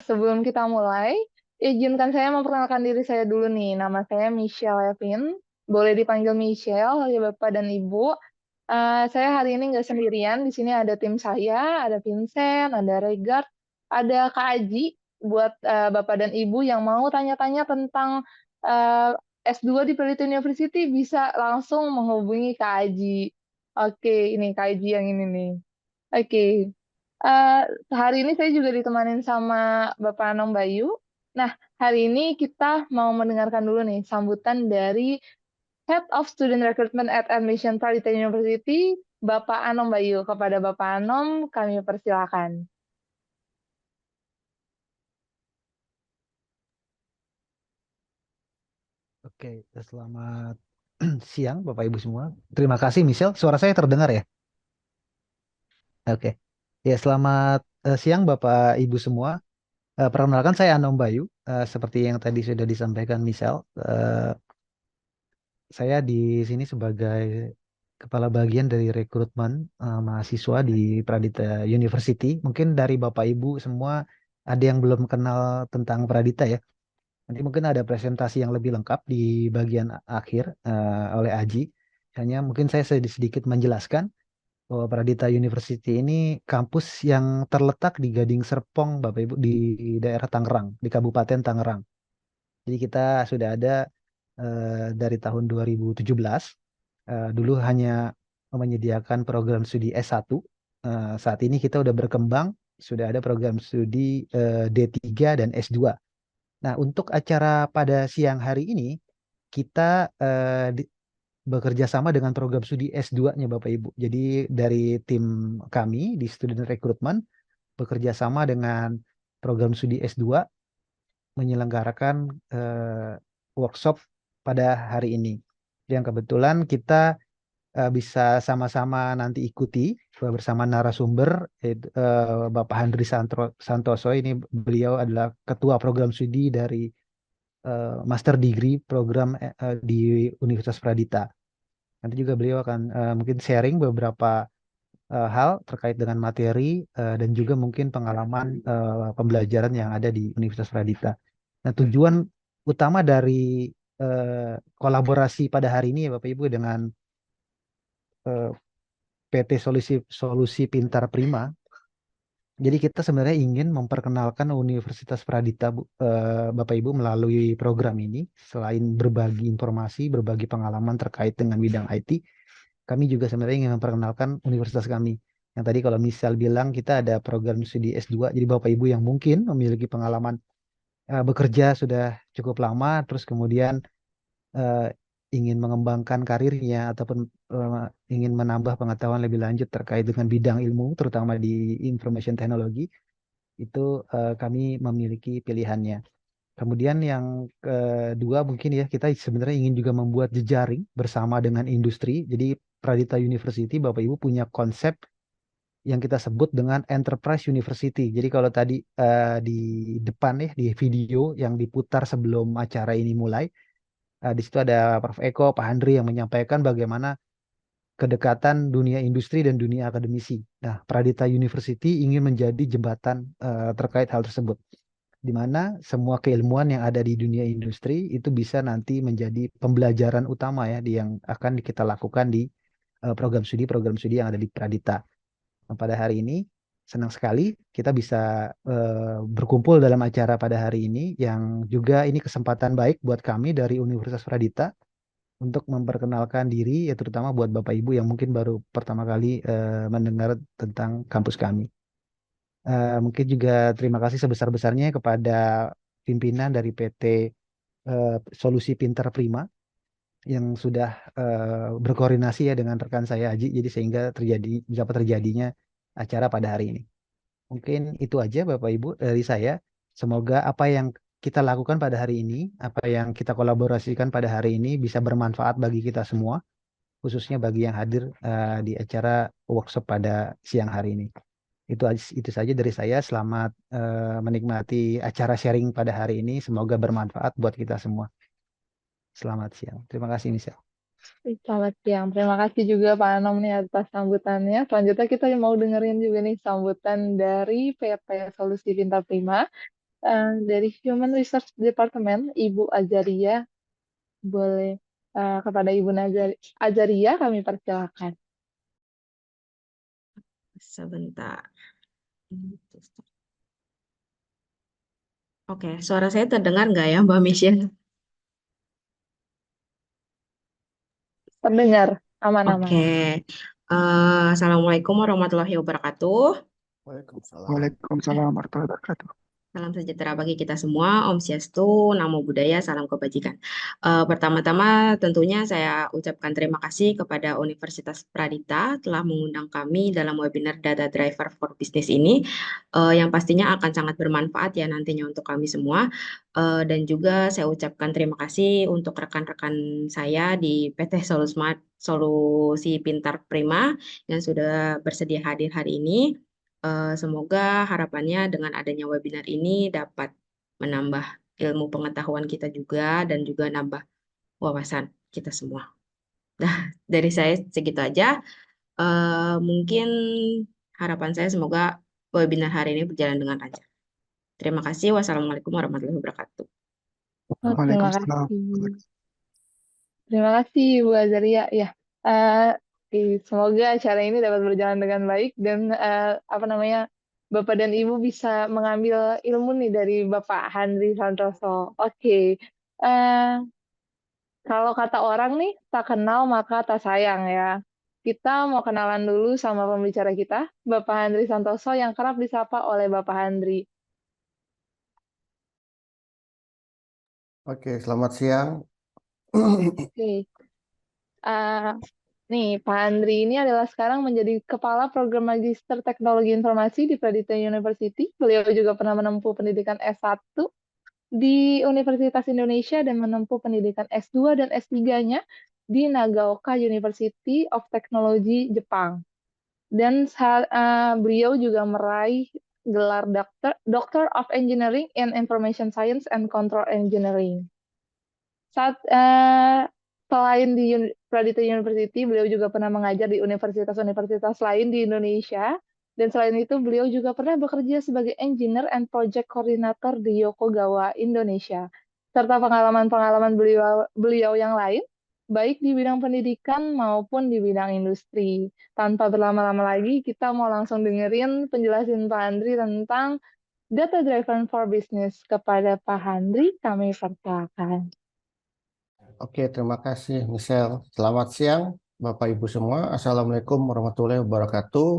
Sebelum kita mulai, izinkan saya memperkenalkan diri saya dulu nih. Nama saya Michelle Levin, boleh dipanggil Michelle ya Bapak dan Ibu. Saya hari ini nggak sendirian, di sini ada tim saya, ada Vincent, ada Regard, ada Kak Aji, buat Bapak dan Ibu yang mau tanya-tanya tentang eh, S2 di Pelita University bisa langsung menghubungi Kak Aji. Oke, ini Kak Aji yang ini nih. Oke. Eh, Hari ini saya juga ditemanin sama Bapak Anong Bayu. Nah, hari ini kita mau mendengarkan dulu nih sambutan dari Head of Student Recruitment at Admission Pradita University, Bapak Anong Bayu. Kepada Bapak Anom, kami persilakan. Oke, selamat siang Bapak Ibu semua. Terima kasih Michelle. Suara saya terdengar ya? Oke. Ya, selamat siang Bapak Ibu semua. Perkenalkan saya Anom Bayu. Seperti yang tadi sudah disampaikan Michelle, saya di sini sebagai kepala bagian dari rekrutmen mahasiswa di Pradita University. Mungkin dari Bapak Ibu semua ada yang belum kenal tentang Pradita ya. Nanti mungkin ada presentasi yang lebih lengkap di bagian akhir oleh Aji. Hanya mungkin saya sedikit menjelaskan bahwa Pradita University ini kampus yang terletak di Gading Serpong, Bapak Ibu, di daerah Tangerang, di Kabupaten Tangerang. Jadi kita sudah ada dari tahun 2017. Dulu hanya menyediakan program studi S1. Saat ini kita udah berkembang, sudah ada program studi D3 dan S2. Nah, untuk acara pada siang hari ini, kita bekerja sama dengan program studi S2-nya Bapak Ibu. Jadi dari tim kami di Student Recruitment bekerja sama dengan program studi S2 menyelenggarakan workshop pada hari ini. Yang kebetulan kita bisa sama-sama nanti ikuti bersama narasumber yaitu, Bapak Handri Santoso. Ini beliau adalah ketua program studi dari master degree program di Universitas Pradita. Nanti juga beliau akan mungkin sharing beberapa hal terkait dengan materi dan juga mungkin pengalaman pembelajaran yang ada di Universitas Pradita. Nah, tujuan utama dari kolaborasi pada hari ini ya Bapak Ibu dengan eh, PT Solusi Solusi Pintar Prima. Jadi kita sebenarnya ingin memperkenalkan Universitas Pradita Bapak Ibu melalui program ini. Selain berbagi informasi, berbagi pengalaman terkait dengan bidang IT, kami juga sebenarnya ingin memperkenalkan universitas kami. Yang tadi kalau misal bilang kita ada program studi S2, jadi Bapak Ibu yang mungkin memiliki pengalaman bekerja sudah cukup lama, terus kemudian eh, ingin mengembangkan karirnya ataupun ingin menambah pengetahuan lebih lanjut terkait dengan bidang ilmu, terutama di information technology, itu kami memiliki pilihannya. Kemudian yang kedua mungkin ya kita sebenarnya ingin juga membuat jejaring bersama dengan industri. Jadi Pradita University Bapak Ibu punya konsep yang kita sebut dengan Enterprise University. Jadi kalau tadi di depan ya di video yang diputar sebelum acara ini mulai, di situ ada Prof. Eko, Pak Handri yang menyampaikan bagaimana kedekatan dunia industri dan dunia akademisi. Nah, Pradita University ingin menjadi jembatan terkait hal tersebut, di mana semua keilmuan yang ada di dunia industri itu bisa nanti menjadi pembelajaran utama ya yang akan kita lakukan di program studi yang ada di Pradita. Nah, pada hari ini senang sekali kita bisa berkumpul dalam acara pada hari ini yang juga ini kesempatan baik buat kami dari Universitas Pradita untuk memperkenalkan diri ya terutama buat Bapak Ibu yang mungkin baru pertama kali mendengar tentang kampus kami. Mungkin juga terima kasih sebesar-besarnya kepada pimpinan dari PT Solusi Pintar Prima yang sudah berkoordinasi ya dengan rekan saya Aji, jadi sehingga dapat terjadinya acara pada hari ini. Mungkin itu aja Bapak Ibu dari saya. Semoga apa yang kita lakukan pada hari ini, apa yang kita kolaborasikan pada hari ini bisa bermanfaat bagi kita semua, khususnya bagi yang hadir di acara workshop pada siang hari ini. Itu saja dari saya. Selamat menikmati acara sharing pada hari ini. Semoga bermanfaat buat kita semua. Selamat siang. Terima kasih, Michelle. Selamat siang. Terima kasih juga Pak Anom nih atas sambutannya. Selanjutnya kita mau dengerin juga nih sambutan dari PT Solusi Pintar Prima. Dari Human Resource Department, Ibu Azaria, boleh kepada Ibu Azaria kami persilakan. Sebentar. Oke, suara saya terdengar nggak ya, Mbak Michelle? Terdengar aman-aman. Oke. Assalamualaikum warahmatullahi wabarakatuh. Waalaikumsalam. Waalaikumsalam warahmatullahi wabarakatuh. Salam sejahtera bagi kita semua, Om Swastiastu, Namo Buddhaya, salam kebajikan. Pertama-tama tentunya saya ucapkan terima kasih kepada Universitas Pradita telah mengundang kami dalam webinar Data Driver for Business ini, yang pastinya akan sangat bermanfaat ya nantinya untuk kami semua. Dan juga saya ucapkan terima kasih untuk rekan-rekan saya di PT Solusi Pintar Prima yang sudah bersedia hadir hari ini. Semoga harapannya dengan adanya webinar ini dapat menambah ilmu pengetahuan kita juga dan juga nambah wawasan kita semua. Nah, dari saya segitu aja. Mungkin harapan saya semoga webinar hari ini berjalan dengan lancar. Terima kasih. Wassalamualaikum warahmatullahi wabarakatuh. Oh, terima Waalaikumsalam. kasih. Terima kasih Bu Azaria. Ya, oke, semoga acara ini dapat berjalan dengan baik dan Bapak dan Ibu bisa mengambil ilmu nih dari Bapak Handri Santoso. Oke, eh, kalau kata orang nih, tak kenal maka tak sayang ya. Kita mau kenalan dulu sama pembicara kita, Bapak Handri Santoso yang kerap disapa oleh Bapak Handri. Oke, selamat siang. Oke. Nih, Pak Andri ini adalah sekarang menjadi Kepala Program Magister Teknologi Informasi di Pradita University. Beliau juga pernah menempuh pendidikan S1 di Universitas Indonesia dan menempuh pendidikan S2 dan S3-nya di Nagaoka University of Technology, Jepang. Dan beliau juga meraih gelar Doctor of Engineering in Information Science and Control Engineering. Selain di Pradita University, beliau juga pernah mengajar di universitas-universitas lain di Indonesia. Dan selain itu, beliau juga pernah bekerja sebagai Engineer and Project Coordinator di Yokogawa, Indonesia. Serta pengalaman-pengalaman beliau yang lain, baik di bidang pendidikan maupun di bidang industri. Tanpa berlama-lama lagi, kita mau langsung dengerin penjelasan Pak Andri tentang Data Driven for Business. Kepada Pak Andri, kami persilakan. Oke, terima kasih Michelle. Selamat siang Bapak Ibu semua. Assalamualaikum warahmatullahi wabarakatuh.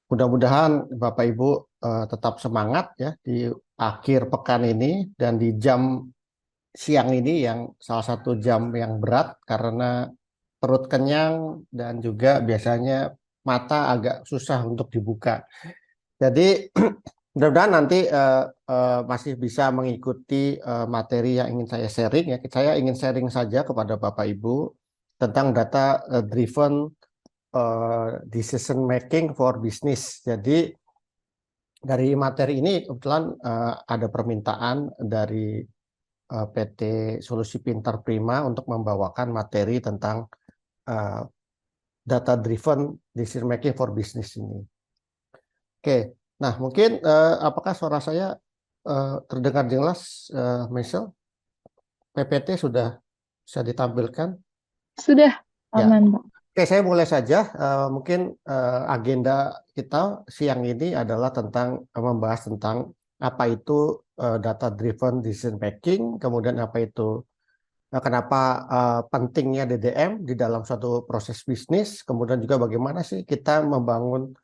Mudah-mudahan Bapak Ibu tetap semangat ya di akhir pekan ini dan di jam siang ini yang salah satu jam yang berat karena perut kenyang dan juga biasanya mata agak susah untuk dibuka. Jadi mudah-mudahan nanti masih bisa mengikuti materi yang ingin saya sharing ya. Saya ingin sharing saja kepada Bapak Ibu tentang data driven decision making for business. Jadi dari materi ini kebetulan ada permintaan dari PT Solusi Pintar Prima untuk membawakan materi tentang data driven decision making for business ini. Oke. Nah, mungkin apakah suara saya terdengar jelas, Michelle? PPT sudah bisa ditampilkan? Sudah, Ya. aman, Pak. Oke, saya mulai saja. Mungkin agenda kita siang ini adalah tentang membahas tentang apa itu data driven decision making, kemudian apa itu kenapa pentingnya DDM di dalam suatu proses bisnis, kemudian juga bagaimana sih kita membangun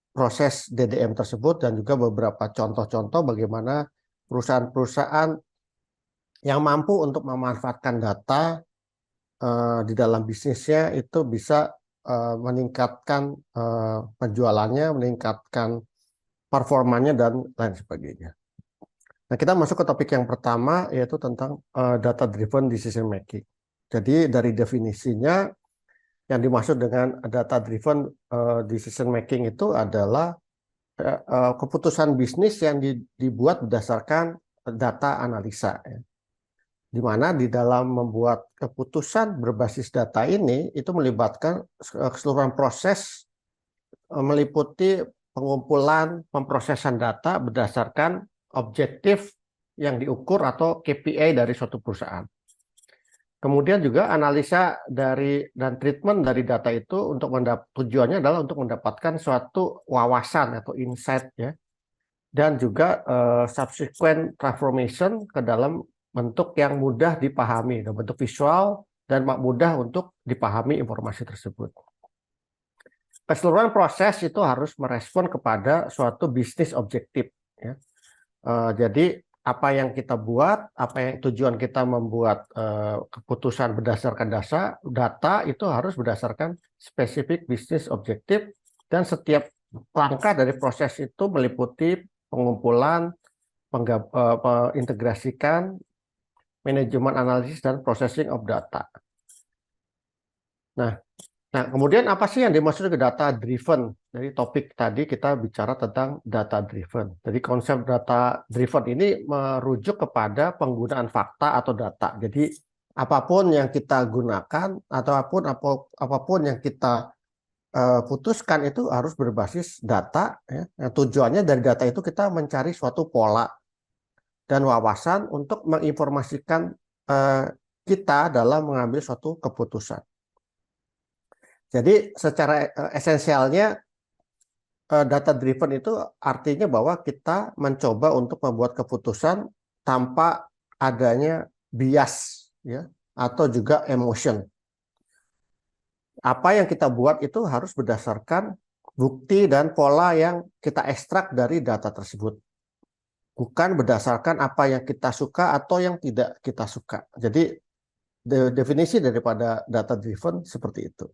proses DDM tersebut dan juga beberapa contoh-contoh bagaimana perusahaan-perusahaan yang mampu untuk memanfaatkan data di dalam bisnisnya itu bisa meningkatkan penjualannya, meningkatkan performanya dan lain sebagainya. Nah, kita masuk ke topik yang pertama yaitu tentang data driven decision making. Jadi dari definisinya yang dimaksud dengan data driven decision making itu adalah keputusan bisnis yang dibuat berdasarkan data analisa. Di mana di dalam membuat keputusan berbasis data ini itu melibatkan keseluruhan proses meliputi pengumpulan, pemrosesan data berdasarkan objektif yang diukur atau KPI dari suatu perusahaan. Kemudian juga analisa dan treatment dari data itu tujuannya adalah untuk mendapatkan suatu wawasan atau insight ya, dan juga subsequent transformation ke dalam bentuk yang mudah dipahami, dalam bentuk visual dan mudah untuk dipahami informasi tersebut. Keseluruhan proses itu harus merespon kepada suatu bisnis objektif ya. Jadi apa yang kita buat, apa yang tujuan kita membuat keputusan berdasarkan data itu harus berdasarkan spesifik bisnis objektif, dan setiap langkah dari proses itu meliputi pengumpulan, integrasikan, manajemen analisis, dan processing of data. Nah, kemudian apa sih yang dimaksud dengan data driven? Dari topik tadi kita bicara tentang data driven. Jadi konsep data driven ini merujuk kepada penggunaan fakta atau data. Jadi apapun yang kita gunakan atau apapun yang kita putuskan itu harus berbasis data. Ya. Tujuannya dari data itu kita mencari suatu pola dan wawasan untuk menginformasikan kita dalam mengambil suatu keputusan. Jadi secara esensialnya data driven itu artinya bahwa kita mencoba untuk membuat keputusan tanpa adanya bias ya, atau juga emotion. Apa yang kita buat itu harus berdasarkan bukti dan pola yang kita ekstrak dari data tersebut. Bukan berdasarkan apa yang kita suka atau yang tidak kita suka. Jadi definisi daripada data driven seperti itu.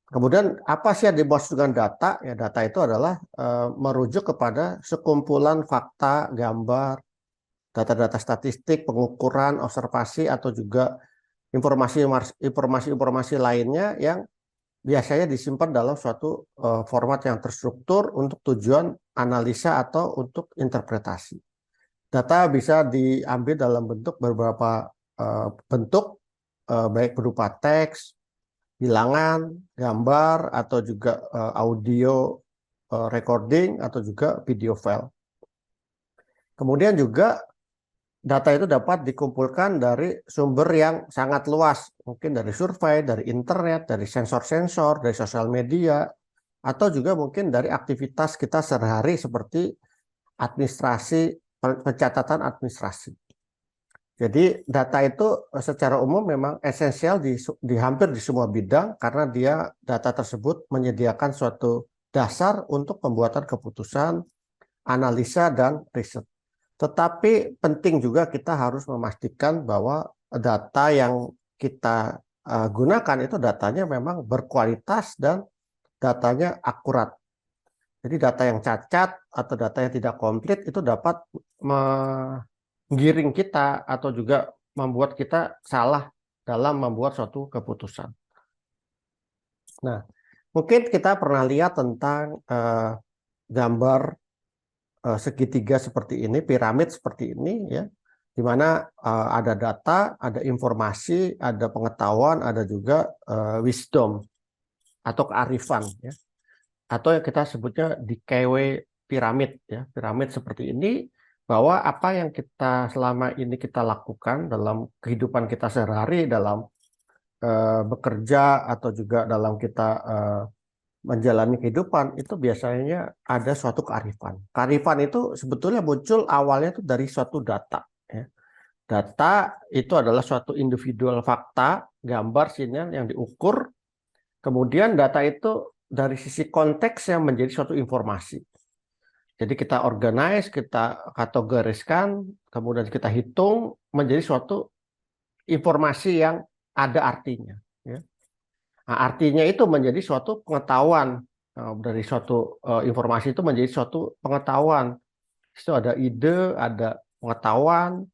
Kemudian apa sih yang dimaksud dengan data? Ya, data itu adalah merujuk kepada sekumpulan fakta, gambar, data-data statistik, pengukuran, observasi, atau juga informasi lainnya yang biasanya disimpan dalam suatu format yang terstruktur untuk tujuan analisa atau untuk interpretasi. Data bisa diambil dalam beberapa bentuk, baik berupa teks, bilangan, gambar, atau juga audio recording, atau juga video file. Kemudian juga data itu dapat dikumpulkan dari sumber yang sangat luas, mungkin dari survei, dari internet, dari sensor-sensor, dari sosial media, atau juga mungkin dari aktivitas kita sehari-hari seperti administrasi, pencatatan administrasi. Jadi data itu secara umum memang esensial di hampir di semua bidang, karena data tersebut menyediakan suatu dasar untuk pembuatan keputusan, analisa, dan riset. Tetapi penting juga kita harus memastikan bahwa data yang kita gunakan itu datanya memang berkualitas dan datanya akurat. Jadi data yang cacat atau data yang tidak komplit itu dapat menggiring kita atau juga membuat kita salah dalam membuat suatu keputusan. Nah, mungkin kita pernah lihat tentang gambar segitiga seperti ini, piramid seperti ini ya, di mana ada data, ada informasi, ada pengetahuan, ada juga wisdom atau kearifan ya. Atau yang kita sebutnya DKW piramid ya. Piramid seperti ini, bahwa apa yang kita selama ini kita lakukan dalam kehidupan kita sehari-hari, dalam bekerja atau juga dalam kita menjalani kehidupan, itu biasanya ada suatu kearifan. Kearifan itu sebetulnya muncul awalnya itu dari suatu data. Ya. Data itu adalah suatu individual fakta, gambar, sinyal yang diukur. Kemudian data itu dari sisi konteks yang menjadi suatu informasi. Jadi kita organize, kita kategoriskan, kemudian kita hitung menjadi suatu informasi yang ada artinya. Ya. Nah, artinya itu menjadi suatu pengetahuan, dari suatu informasi itu menjadi suatu pengetahuan. Itu ada ide, ada pengetahuan,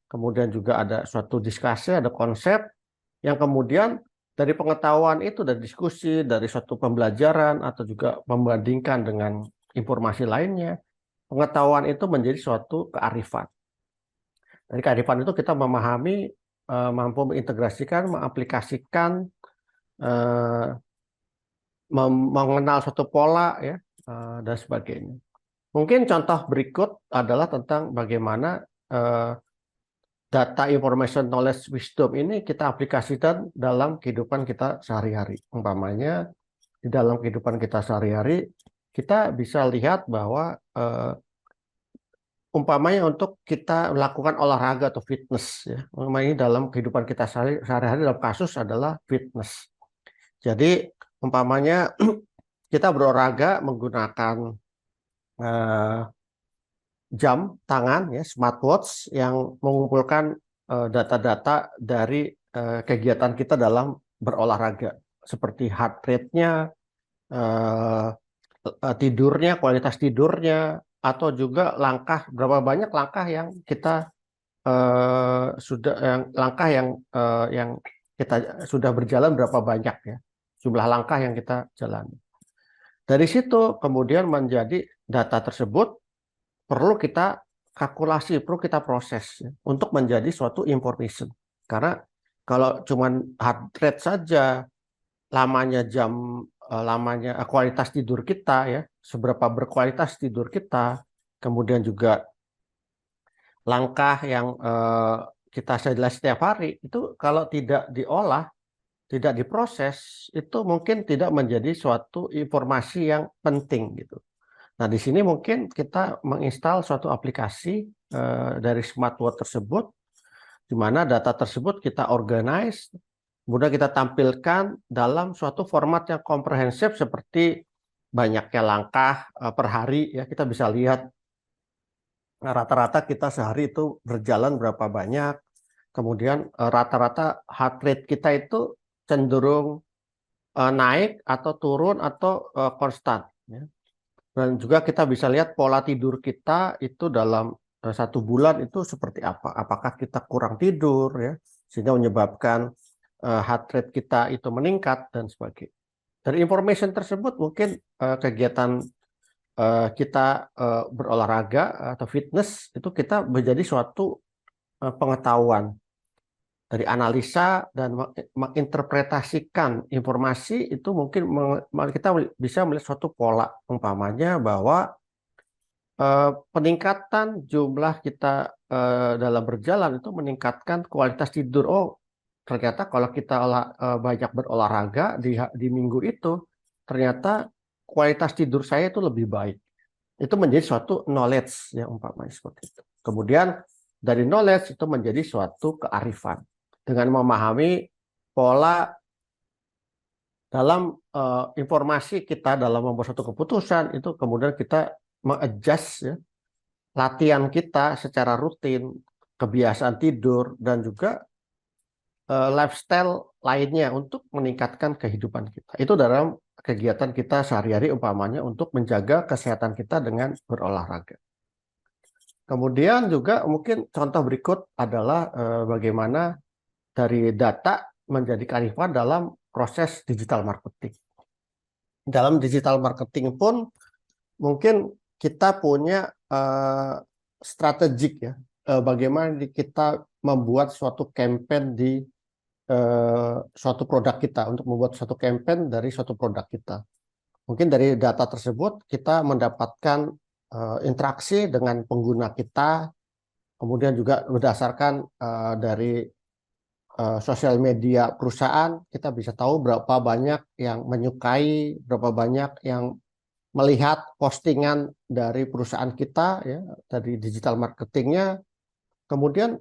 kemudian juga ada suatu diskusi, ada konsep, yang kemudian dari pengetahuan itu, dari diskusi, dari suatu pembelajaran, atau juga membandingkan dengan informasi lainnya, pengetahuan itu menjadi suatu kearifan. Dari kearifan itu kita memahami, mampu mengintegrasikan, mengaplikasikan, mengenal suatu pola ya, dan sebagainya. Mungkin contoh berikut adalah tentang bagaimana data information knowledge wisdom ini kita aplikasikan dalam kehidupan kita sehari-hari. Umpamanya di dalam kehidupan kita sehari-hari kita bisa lihat bahwa umpamanya untuk kita melakukan olahraga atau fitness ya. Umpamanya dalam kehidupan kita sehari-hari dalam kasus adalah fitness. Jadi umpamanya kita berolahraga menggunakan jam tangan ya, smartwatch yang mengumpulkan data-data dari kegiatan kita dalam berolahraga seperti heart rate-nya, tidurnya, kualitas tidurnya, atau juga berapa banyak langkah yang kita yang kita sudah berjalan berapa banyak ya, jumlah langkah yang kita jalani. Dari situ kemudian menjadi data tersebut perlu kita kalkulasi, perlu kita proses ya, untuk menjadi suatu information. Karena kalau cuman heart rate saja, lamanya kualitas tidur kita ya, seberapa berkualitas tidur kita, kemudian juga langkah yang kita jalan setiap hari itu kalau tidak diolah, tidak diproses, itu mungkin tidak menjadi suatu informasi yang penting gitu. Nah, di sini mungkin kita menginstal suatu aplikasi dari smartwatch tersebut, di mana data tersebut kita organize, kemudian kita tampilkan dalam suatu format yang komprehensif seperti banyaknya langkah per hari ya, kita bisa lihat rata-rata kita sehari itu berjalan berapa banyak, kemudian rata-rata heart rate kita itu cenderung naik atau turun atau konstan ya. Dan juga kita bisa lihat pola tidur kita itu dalam 1 bulan itu seperti apa. Apakah kita kurang tidur ya, sehingga menyebabkan heart rate kita itu meningkat dan sebagainya. Dari information tersebut mungkin kegiatan kita berolahraga atau fitness itu kita menjadi suatu pengetahuan dari analisa dan menginterpretasikan informasi itu mungkin kita bisa melihat suatu pola, umpamanya bahwa peningkatan jumlah kita dalam berjalan itu meningkatkan kualitas tidur. Oh, ternyata kalau kita banyak berolahraga di minggu itu, ternyata kualitas tidur saya itu lebih baik. Itu menjadi suatu knowledge ya, umpamanya seperti itu. Kemudian dari knowledge itu menjadi suatu kearifan. Dengan memahami pola dalam informasi kita dalam membuat suatu keputusan, itu kemudian kita mengadjust ya, latihan kita secara rutin, kebiasaan tidur, dan juga lifestyle lainnya untuk meningkatkan kehidupan kita. Itu dalam kegiatan kita sehari-hari umpamanya untuk menjaga kesehatan kita dengan berolahraga. Kemudian juga mungkin contoh berikut adalah bagaimana dari data menjadi kearifan dalam proses digital marketing. Dalam digital marketing pun mungkin kita punya strategik ya, bagaimana kita membuat suatu campaign di suatu produk kita, untuk membuat suatu campaign dari suatu produk kita. Mungkin dari data tersebut kita mendapatkan interaksi dengan pengguna kita, kemudian juga berdasarkan dari sosial media perusahaan, kita bisa tahu berapa banyak yang menyukai, berapa banyak yang melihat postingan dari perusahaan kita ya, dari digital marketingnya. Kemudian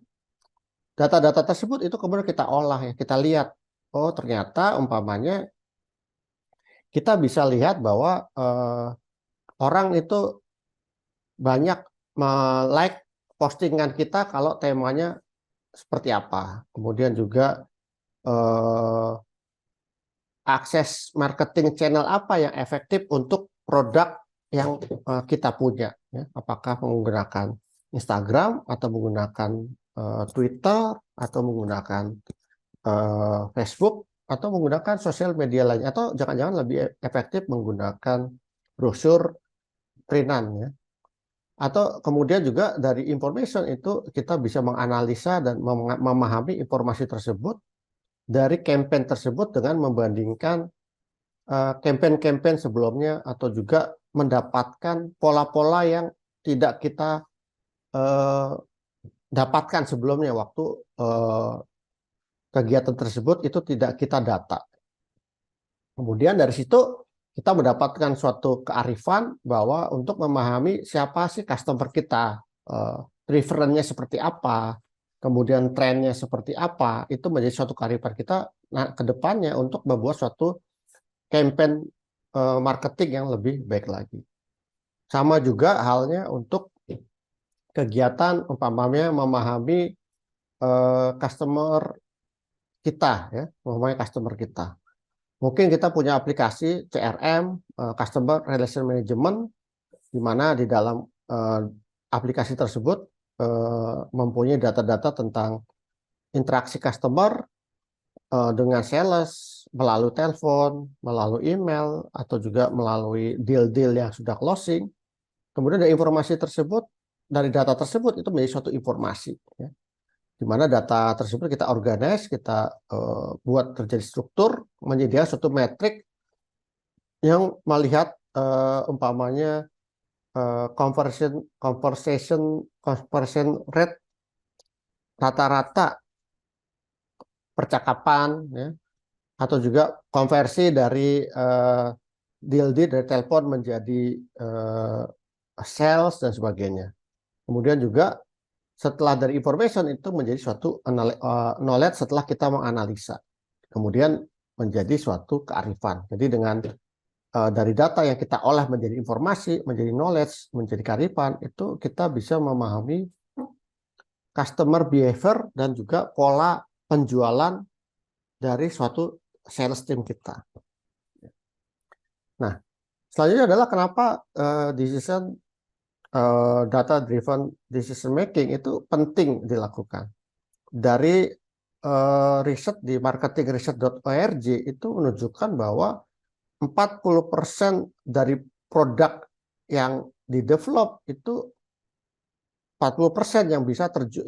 data-data tersebut itu kemudian kita olah ya, kita lihat, oh ternyata umpamanya kita bisa lihat bahwa orang itu banyak like postingan kita kalau temanya seperti apa. Kemudian juga akses marketing channel apa yang efektif untuk produk yang kita punya ya. Apakah menggunakan Instagram atau menggunakan Twitter atau menggunakan Facebook atau menggunakan sosial media lain, atau jangan-jangan lebih efektif menggunakan brosur printan ya. Atau kemudian juga dari information itu kita bisa menganalisa dan memahami informasi tersebut dari campaign tersebut dengan membandingkan campaign-campaign sebelumnya, atau juga mendapatkan pola-pola yang tidak kita dapatkan sebelumnya waktu kegiatan tersebut itu tidak kita data. Kemudian dari situ kita mendapatkan suatu kearifan bahwa untuk memahami siapa sih customer kita, preferennya seperti apa, kemudian trennya seperti apa, itu menjadi suatu kearifan kita ke depannya untuk membuat suatu campaign marketing yang lebih baik lagi. Sama juga halnya untuk kegiatan umpamanya memahami customer kita, ya, memahami customer kita. Mungkin kita punya aplikasi CRM, Customer Relation Management, di mana di dalam aplikasi tersebut mempunyai data-data tentang interaksi customer dengan sales, melalui telepon, melalui email, atau juga melalui deal-deal yang sudah closing. Kemudian dari informasi tersebut, dari data tersebut itu menjadi suatu informasi, ya, di mana data tersebut kita organize, kita buat terjadi struktur, menjadi suatu metrik yang melihat umpamanya conversion rate rata-rata percakapan, ya, atau juga konversi dari deal-deal dari telepon menjadi sales dan sebagainya. Kemudian juga setelah dari information itu menjadi suatu knowledge setelah kita menganalisa. Kemudian menjadi suatu kearifan. Jadi dengan dari data yang kita olah menjadi informasi, menjadi knowledge, menjadi kearifan, itu kita bisa memahami customer behavior dan juga pola penjualan dari suatu sales team kita. Nah, selanjutnya adalah kenapa data driven decision making itu penting dilakukan. Dari riset di marketingresearch.org itu menunjukkan bahwa 40% dari produk yang di-develop itu 40%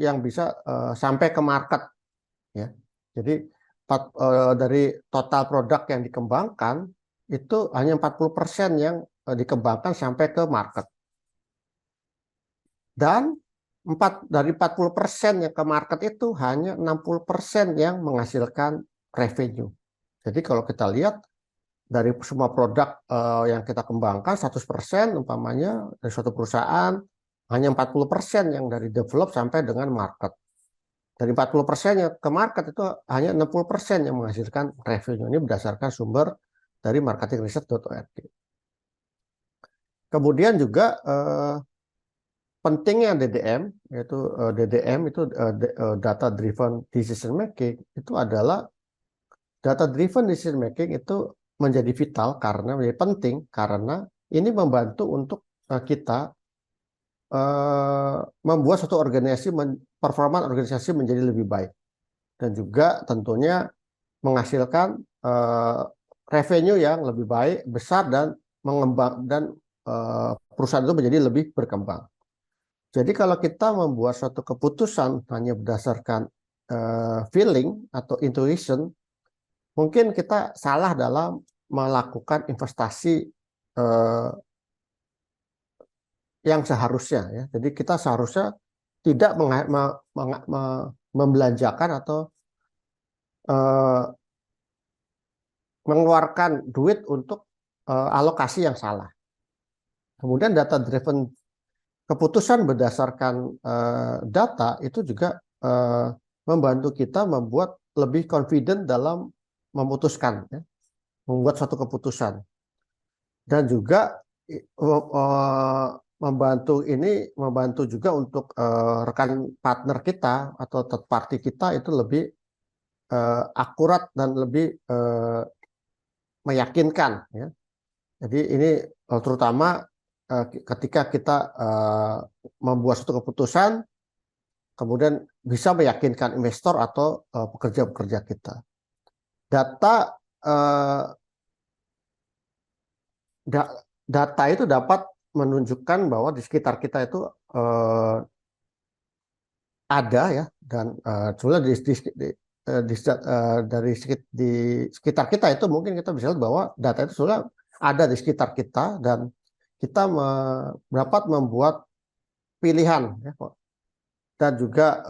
yang bisa sampai ke market, ya. Jadi dari total produk yang dikembangkan itu hanya 40% yang dikembangkan sampai ke market. Dan dari 40% yang ke market itu hanya 60% yang menghasilkan revenue. Jadi kalau kita lihat dari semua produk yang kita kembangkan 100% umpamanya dari suatu perusahaan hanya 40% yang dari develop sampai dengan market. Dari 40% yang ke market itu hanya 60% yang menghasilkan revenue. Ini berdasarkan sumber dari marketingresearch.org. Kemudian juga pentingnya DDM, yaitu DDM itu data driven decision making, itu adalah data driven decision making itu menjadi vital karena menjadi penting karena ini membantu untuk kita membuat suatu performa organisasi menjadi lebih baik dan juga tentunya menghasilkan revenue yang lebih baik, besar dan mengembang dan perusahaan itu menjadi lebih berkembang. Jadi kalau kita membuat suatu keputusan hanya berdasarkan feeling atau intuition, mungkin kita salah dalam melakukan investasi yang seharusnya, ya. Jadi kita seharusnya tidak membelanjakan atau mengeluarkan duit untuk alokasi yang salah. Kemudian data driven keputusan berdasarkan data itu juga membantu kita membuat lebih confident dalam memutuskan, ya, membuat suatu keputusan, dan juga membantu juga untuk rekan partner kita atau third party kita itu lebih akurat dan lebih meyakinkan, ya. Jadi ini terutama ketika kita membuat suatu keputusan kemudian bisa meyakinkan investor atau pekerja-pekerja kita. Data itu dapat menunjukkan bahwa di sekitar kita itu ada, ya, dan sebenarnya di sekitar kita itu mungkin kita bisa lihat bahwa data itu sebenarnya ada di sekitar kita dan kita dapat membuat pilihan ya, dan juga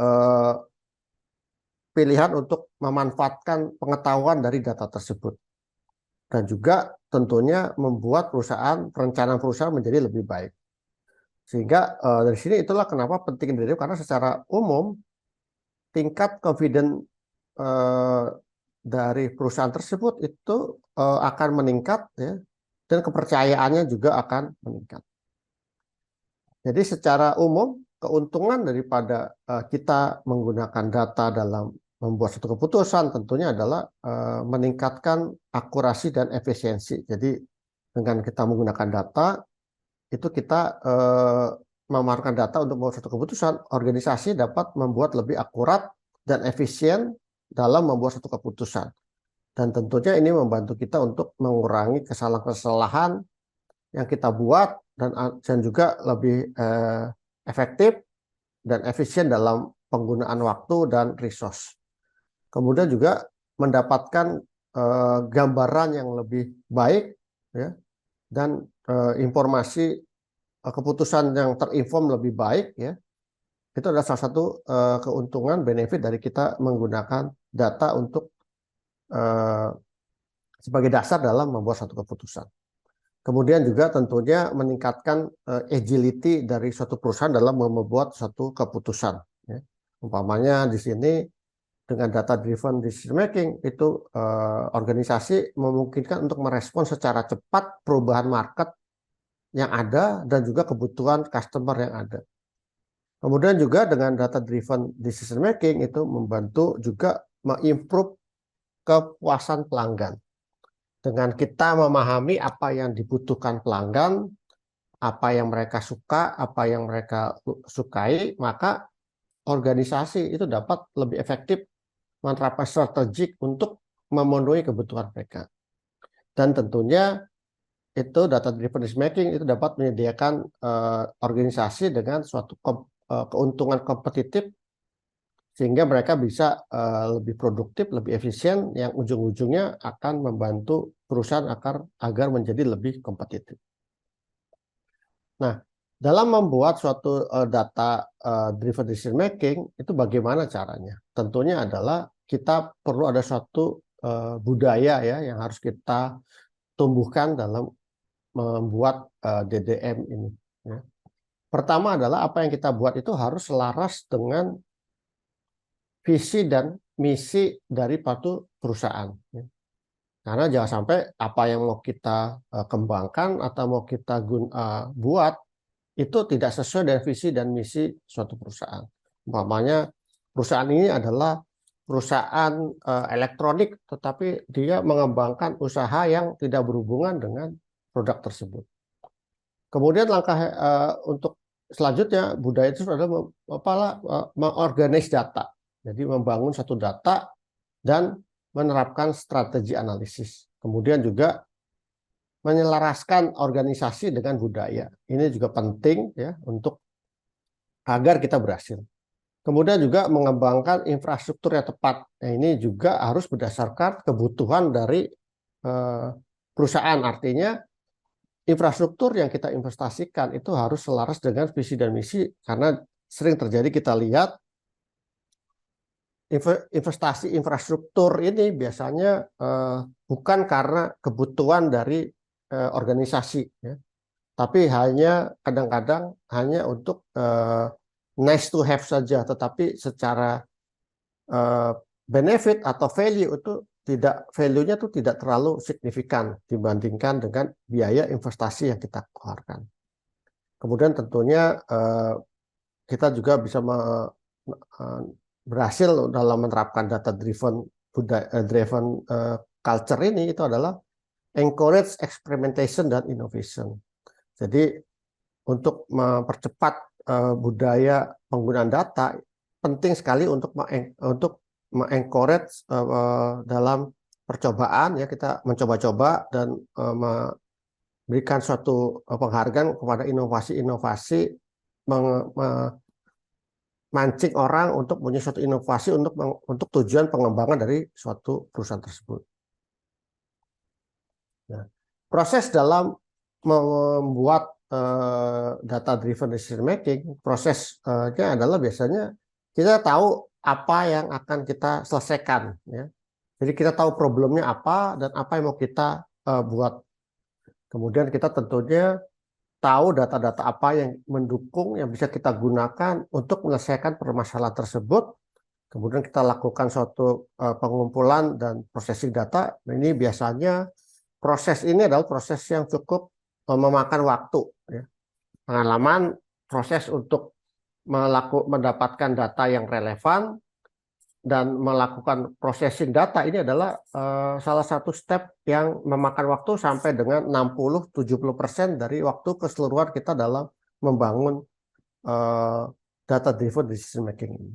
pilihan untuk memanfaatkan pengetahuan dari data tersebut, dan juga tentunya membuat perencanaan perusahaan menjadi lebih baik. Sehingga dari sini itulah kenapa penting data, karena secara umum tingkat confidence dari perusahaan tersebut itu akan meningkat ya, dan kepercayaannya juga akan meningkat. Jadi secara umum keuntungan daripada kita menggunakan data dalam membuat satu keputusan tentunya adalah meningkatkan akurasi dan efisiensi. Jadi dengan kita menggunakan data itu kita memanfaatkan data untuk membuat satu keputusan, organisasi dapat membuat lebih akurat dan efisien dalam membuat satu keputusan. Dan tentunya ini membantu kita untuk mengurangi kesalahan-kesalahan yang kita buat, dan juga lebih efektif dan efisien dalam penggunaan waktu dan resource. Kemudian juga mendapatkan gambaran yang lebih baik ya, dan informasi keputusan yang terinform lebih baik ya. Itu adalah salah satu keuntungan benefit dari kita menggunakan data untuk sebagai dasar dalam membuat satu keputusan. Kemudian juga tentunya meningkatkan agility dari suatu perusahaan dalam membuat suatu keputusan. Ya. Umpamanya di sini dengan data driven decision making itu organisasi memungkinkan untuk merespons secara cepat perubahan market yang ada dan juga kebutuhan customer yang ada. Kemudian juga dengan data driven decision making itu membantu juga mengimprove kepuasan pelanggan. Dengan kita memahami apa yang dibutuhkan pelanggan, apa yang mereka suka, apa yang mereka sukai, maka organisasi itu dapat lebih efektif menerapkan strategik untuk memenuhi kebutuhan mereka. Dan tentunya itu data driven decision making itu dapat menyediakan organisasi dengan suatu keuntungan kompetitif, sehingga mereka bisa lebih produktif, lebih efisien, yang ujung-ujungnya akan membantu perusahaan agar menjadi lebih kompetitif. Nah, dalam membuat suatu data driven decision making itu bagaimana caranya? Tentunya adalah kita perlu ada suatu budaya ya yang harus kita tumbuhkan dalam membuat DDM ini. Ya. Pertama adalah apa yang kita buat itu harus selaras dengan visi dan misi dari suatu perusahaan. Karena jangan sampai apa yang mau kita kembangkan atau mau kita buat itu tidak sesuai dengan visi dan misi suatu perusahaan. Umpamanya perusahaan ini adalah perusahaan elektronik, tetapi dia mengembangkan usaha yang tidak berhubungan dengan produk tersebut. Kemudian langkah untuk selanjutnya budaya itu adalah mengorganize data. Jadi membangun satu data dan menerapkan strategi analisis. Kemudian juga menyelaraskan organisasi dengan budaya. Ini juga penting ya untuk agar kita berhasil. Kemudian juga mengembangkan infrastruktur yang tepat. Nah, ini juga harus berdasarkan kebutuhan dari perusahaan. Artinya infrastruktur yang kita investasikan itu harus selaras dengan visi dan misi, karena sering terjadi kita lihat investasi infrastruktur ini biasanya bukan karena kebutuhan dari organisasi, ya, tapi hanya kadang-kadang hanya untuk nice to have saja, tetapi secara benefit atau value itu value-nya itu tidak terlalu signifikan dibandingkan dengan biaya investasi yang kita keluarkan. Kemudian tentunya kita juga bisa berhasil dalam menerapkan data driven culture ini, itu adalah encourage experimentation dan innovation. Jadi untuk mempercepat budaya penggunaan data penting sekali untuk mengencourage dalam percobaan ya, kita mencoba-coba dan memberikan suatu penghargaan kepada inovasi-inovasi, mancing orang untuk punya suatu inovasi untuk tujuan pengembangan dari suatu perusahaan tersebut. Nah, proses dalam membuat data driven decision making, prosesnya adalah biasanya kita tahu apa yang akan kita selesaikan, ya. Jadi kita tahu problemnya apa dan apa yang mau kita buat. Kemudian kita tentunya tahu data-data apa yang mendukung yang bisa kita gunakan untuk menyelesaikan permasalahan tersebut. Kemudian kita lakukan suatu pengumpulan dan processing data. Nah, ini biasanya proses ini adalah proses yang cukup memakan waktu, ya. Pengalaman proses untuk mendapatkan data yang relevan dan melakukan processing data ini adalah salah satu step yang memakan waktu sampai dengan 60-70% dari waktu keseluruhan kita dalam membangun data driven decision making ini.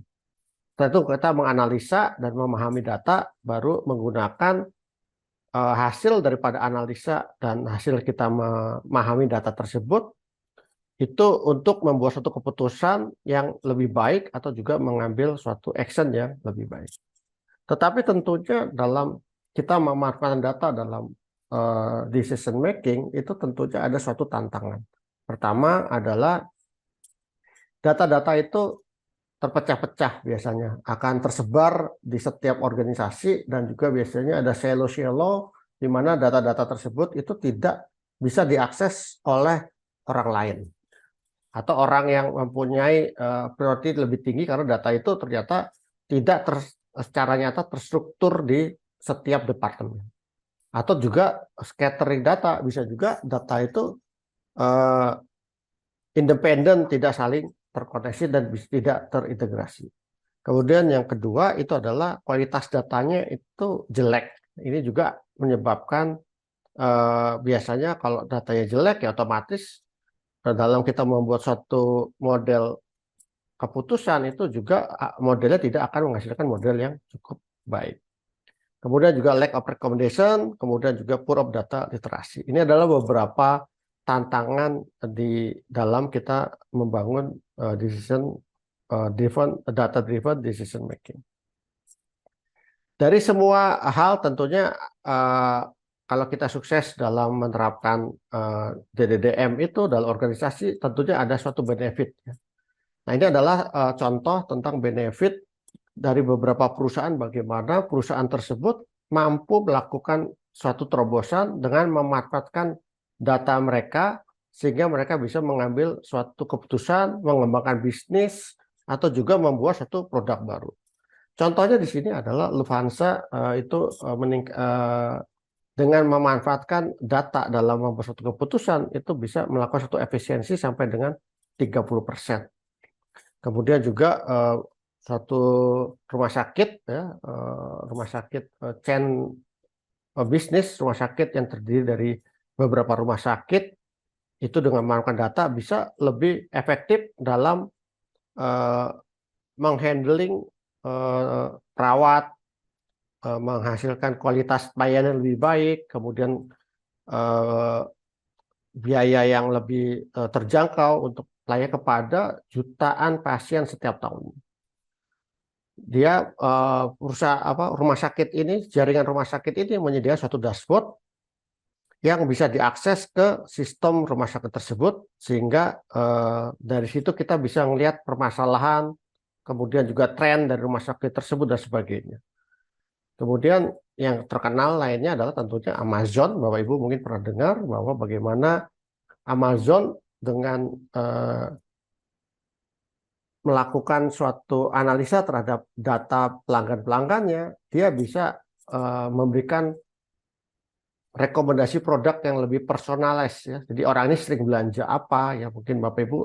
Setelah itu kita menganalisa dan memahami data, baru menggunakan hasil daripada analisa dan hasil kita memahami data tersebut itu untuk membuat suatu keputusan yang lebih baik atau juga mengambil suatu action yang lebih baik. Tetapi tentunya dalam kita memanfaatkan data dalam decision making itu tentunya ada suatu tantangan. Pertama adalah data-data itu terpecah-pecah, biasanya akan tersebar di setiap organisasi, dan juga biasanya ada silo-silo di mana data-data tersebut itu tidak bisa diakses oleh orang lain atau orang yang mempunyai priority lebih tinggi, karena data itu ternyata tidak secara nyata terstruktur di setiap departemen. Atau juga scattering data, bisa juga data itu independen, tidak saling terkoneksi dan tidak terintegrasi. Kemudian yang kedua itu adalah kualitas datanya itu jelek. Ini juga menyebabkan biasanya kalau datanya jelek ya otomatis dalam kita membuat suatu model keputusan itu juga modelnya tidak akan menghasilkan model yang cukup baik. Kemudian juga lack of recommendation, kemudian juga poor of data literasi. Ini adalah beberapa tantangan di dalam kita membangun data driven decision making. Dari semua hal tentunya kalau kita sukses dalam menerapkan DDDM itu dalam organisasi, tentunya ada suatu benefit. Nah, ini adalah contoh tentang benefit dari beberapa perusahaan, bagaimana perusahaan tersebut mampu melakukan suatu terobosan dengan memanfaatkan data mereka, sehingga mereka bisa mengambil suatu keputusan, mengembangkan bisnis, atau juga membuat suatu produk baru. Contohnya di sini adalah Lufthansa dengan memanfaatkan data dalam membuat suatu keputusan itu bisa melakukan suatu efisiensi sampai dengan 30%. Kemudian juga suatu rumah sakit, ya, rumah sakit chain bisnis, rumah sakit yang terdiri dari beberapa rumah sakit itu dengan menggunakan data bisa lebih efektif dalam menghandling perawat, menghasilkan kualitas pelayanan lebih baik, kemudian biaya yang lebih terjangkau untuk layak kepada jutaan pasien setiap tahun. Dia rumah sakit ini, jaringan rumah sakit ini menyediakan suatu dashboard yang bisa diakses ke sistem rumah sakit tersebut, sehingga dari situ kita bisa melihat permasalahan, kemudian juga tren dari rumah sakit tersebut dan sebagainya. Kemudian yang terkenal lainnya adalah tentunya Amazon. Bapak Ibu mungkin pernah dengar bahwa bagaimana Amazon dengan melakukan suatu analisa terhadap data pelanggan-pelanggannya, dia bisa memberikan rekomendasi produk yang lebih personalized, ya. Jadi orang ini sering belanja apa, ya mungkin Bapak Ibu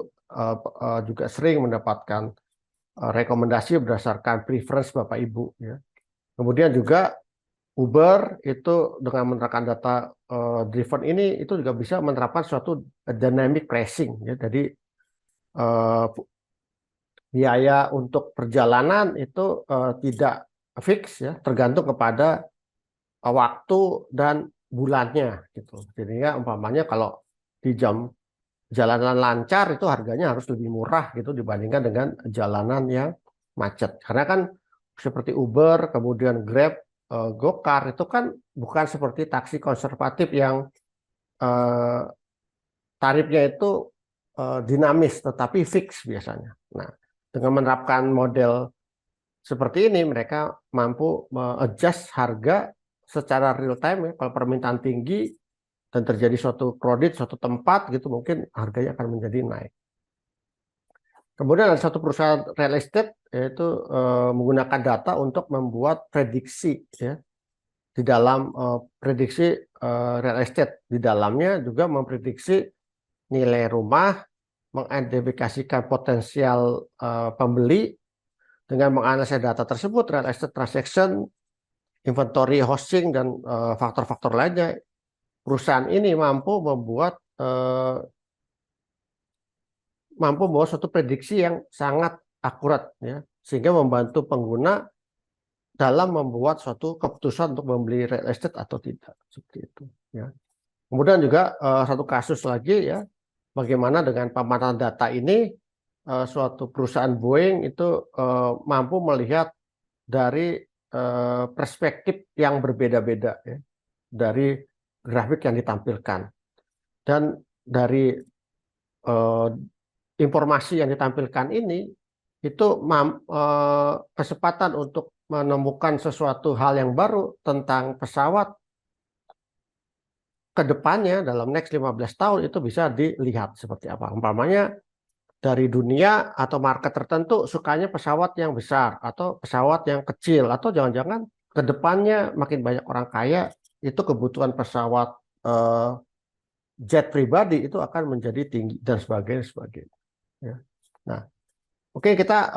juga sering mendapatkan rekomendasi berdasarkan preference Bapak Ibu, ya. Kemudian juga Uber itu dengan menerapkan data driven ini itu juga bisa menerapkan suatu dynamic pricing, ya. Jadi biaya untuk perjalanan itu tidak fix, ya, tergantung kepada waktu dan bulannya gitu. Jadinya umpamanya kalau di jam jalanan lancar itu harganya harus lebih murah gitu dibandingkan dengan jalanan yang macet. Karena kan seperti Uber, kemudian Grab, Gokar itu kan bukan seperti taksi konservatif yang tarifnya itu dinamis tetapi fix biasanya. Nah, dengan menerapkan model seperti ini mereka mampu adjust harga secara real time ya. Kalau permintaan tinggi dan terjadi suatu kredit, suatu tempat gitu mungkin harganya akan menjadi naik. Kemudian ada satu perusahaan real estate yaitu menggunakan data untuk membuat prediksi ya. Di dalam prediksi real estate di dalamnya juga memprediksi nilai rumah, mengidentifikasikan potensial pembeli dengan menganalisis data tersebut, real estate transaction, inventory hosting dan faktor-faktor lainnya. Perusahaan ini mampu membuat suatu prediksi yang sangat akurat ya, sehingga membantu pengguna dalam membuat suatu keputusan untuk membeli real estate atau tidak, seperti itu ya. Kemudian juga satu kasus lagi ya, bagaimana dengan pemanasan data ini suatu perusahaan Boeing itu mampu melihat dari perspektif yang berbeda-beda ya, dari grafik yang ditampilkan dan dari informasi yang ditampilkan ini itu kesempatan untuk menemukan sesuatu hal yang baru tentang pesawat ke depannya dalam next 15 tahun itu bisa dilihat seperti apa. Umpamanya dari dunia atau market tertentu sukanya pesawat yang besar atau pesawat yang kecil, atau jangan-jangan ke depannya makin banyak orang kaya, itu kebutuhan pesawat jet pribadi itu akan menjadi tinggi dan sebagainya. Ya. Nah, oke, kita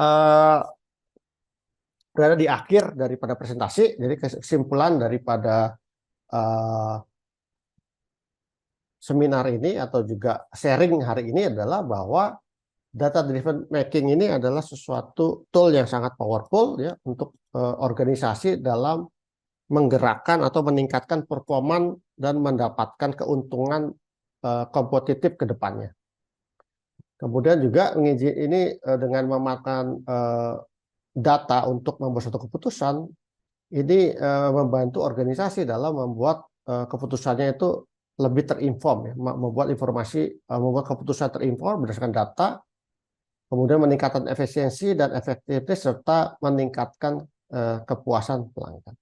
berada di akhir daripada presentasi. Jadi kesimpulan daripada seminar ini atau juga sharing hari ini adalah bahwa data driven making ini adalah sesuatu tool yang sangat powerful ya untuk organisasi dalam menggerakkan atau meningkatkan performa dan mendapatkan keuntungan kompetitif ke depannya. Kemudian juga ini dengan memakan data untuk membuat suatu keputusan, ini membantu organisasi dalam membuat keputusannya itu lebih terinform ya, membuat keputusan terinform berdasarkan data, kemudian meningkatkan efisiensi dan efektivitas serta meningkatkan kepuasan pelanggan.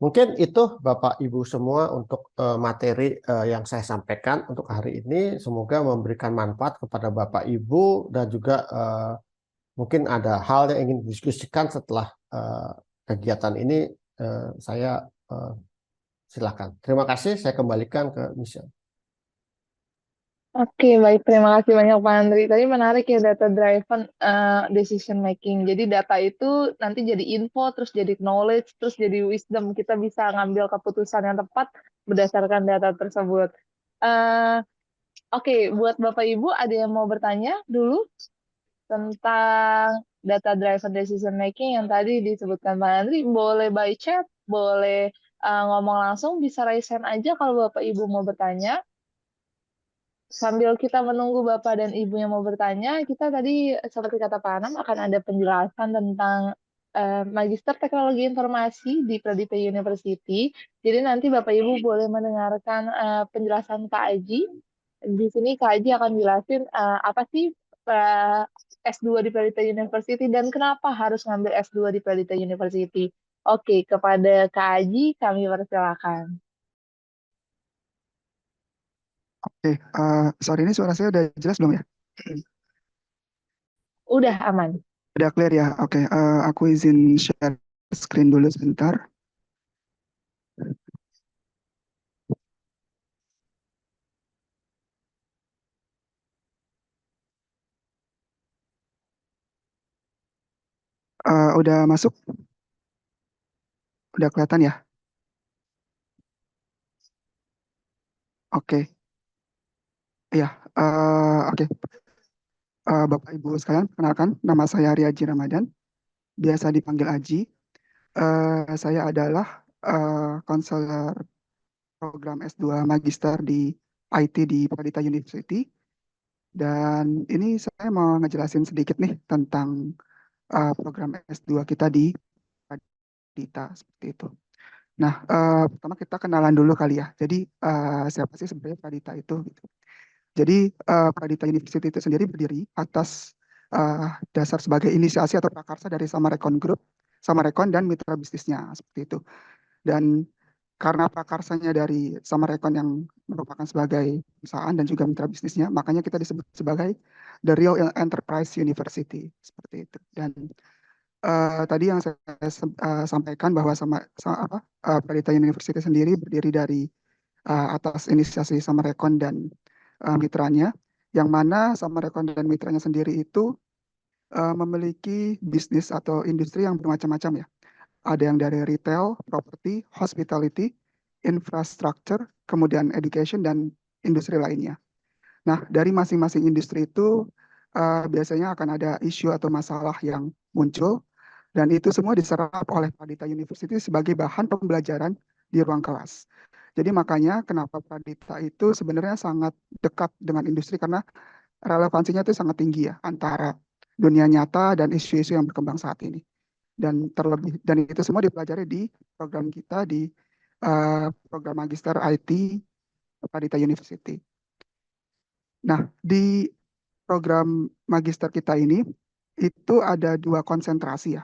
Mungkin itu Bapak Ibu semua untuk materi yang saya sampaikan untuk hari ini. Semoga memberikan manfaat kepada Bapak Ibu dan juga mungkin ada hal yang ingin didiskusikan setelah kegiatan ini. Saya silakan. Terima kasih. Saya kembalikan ke Michelle. Oke, baik. Terima kasih banyak Pak Andri. Tadi menarik ya data driven decision making. Jadi data itu nanti jadi info, terus jadi knowledge, terus jadi wisdom. Kita bisa ngambil keputusan yang tepat berdasarkan data tersebut. Oke, buat Bapak Ibu ada yang mau bertanya dulu tentang data driven decision making yang tadi disebutkan Pak Andri? Boleh by chat, boleh ngomong langsung, bisa raise hand aja kalau Bapak Ibu mau bertanya. Sambil kita menunggu Bapak dan Ibu yang mau bertanya, kita tadi seperti kata Pak Anam akan ada penjelasan tentang Magister Teknologi Informasi di Pradipta University. Jadi nanti Bapak Ibu boleh mendengarkan penjelasan Kak Aji. Di sini Kak Aji akan jelasin apa sih S2 di Pradipta University dan kenapa harus ngambil S2 di Pradipta University. Oke, kepada Kak Aji kami persilakan. Oke, sorry ini suara saya udah jelas belum ya? Udah aman. Udah clear ya? Oke, aku izin share screen dulu sebentar. Udah masuk? Udah kelihatan ya? Oke. Iya, oke. Bapak Ibu sekalian, kenalkan nama saya Riaji Ramadan, biasa dipanggil Aji. Saya adalah konselor program S2 Magister di IT di Pradipta University. Dan ini saya mau ngejelasin sedikit nih tentang program S2 kita di Pradipta, seperti itu. Nah, pertama kita kenalan dulu kali ya. Jadi siapa sih sebenarnya Pradipta itu? Gitu. Jadi Pradita University itu sendiri berdiri atas dasar sebagai inisiasi atau prakarsa dari Samarekon Group, Samarekon dan mitra bisnisnya seperti itu. Dan karena prakarsanya dari Samarekon yang merupakan sebagai perusahaan dan juga mitra bisnisnya, makanya kita disebut sebagai The Real Enterprise University seperti itu. Dan tadi yang saya sampaikan bahwa Pradita University sendiri berdiri dari atas inisiasi Samarekon dan mitranya, yang mana Samarekon dan mitranya sendiri itu memiliki bisnis atau industri yang bermacam-macam ya. Ada yang dari retail, property, hospitality, infrastructure, kemudian education, dan industri lainnya. Nah, dari masing-masing industri itu biasanya akan ada isu atau masalah yang muncul, dan itu semua diserap oleh Pradita University sebagai bahan pembelajaran di ruang kelas. Jadi makanya kenapa Pradita itu sebenarnya sangat dekat dengan industri, karena relevansinya itu sangat tinggi ya antara dunia nyata dan isu-isu yang berkembang saat ini. Dan itu semua dipelajari di program kita di program Magister IT Pradita University. Nah, di program magister kita ini itu ada 2 konsentrasi ya.